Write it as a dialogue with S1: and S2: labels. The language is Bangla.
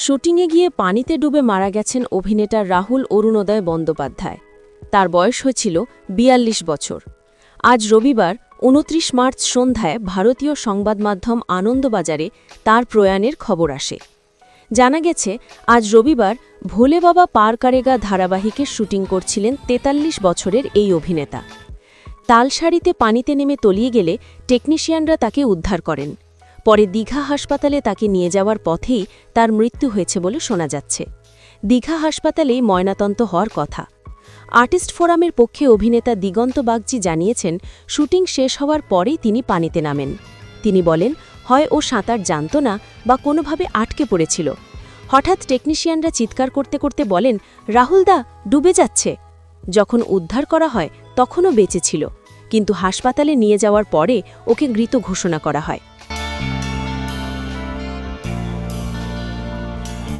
S1: শুটিংয়ে গিয়ে পানিতে ডুবে মারা গেছেন অভিনেতা রাহুল অরুণোদয় বন্দ্যোপাধ্যায়। তার বয়স হয়েছিল ৪২ বছর। আজ রবিবার ২৯ মার্চ সন্ধ্যায় ভারতীয় সংবাদমাধ্যম আনন্দবাজারে তার প্রয়াণের খবর আসে। জানা গেছে, আজ রবিবার ভোলে বাবা পার কারেগা ধারাবাহিকের শুটিং করছিলেন ৪৩ বছরের এই অভিনেতা। তালসারিতে পানিতে নেমে তলিয়ে গেলে টেকনিশিয়ানরা তাকে উদ্ধার করেন। পরে দীঘা হাসপাতালে তাকে নিয়ে যাওয়ার পথেই তার মৃত্যু হয়েছে বলে শোনা যাচ্ছে। দীঘা হাসপাতালেই ময়নাতদন্ত হওয়ার কথা। আর্টিস্ট ফোরামের পক্ষে অভিনেতা দিগন্ত বাগচি জানিয়েছেন, শুটিং শেষ হওয়ার পরেই তিনি পানিতে নামেন। তিনি বলেন, হয় ও সাঁতার জানত না বা কোনোভাবে আটকে পড়েছিল। হঠাৎ টেকনিশিয়ানরা চিৎকার করতে করতে বলেন, রাহুলদা ডুবে যাচ্ছে। যখন উদ্ধার করা হয় তখনও বেঁচে ছিল, কিন্তু হাসপাতালে নিয়ে যাওয়ার পরে ওকে মৃত ঘোষণা করা হয়।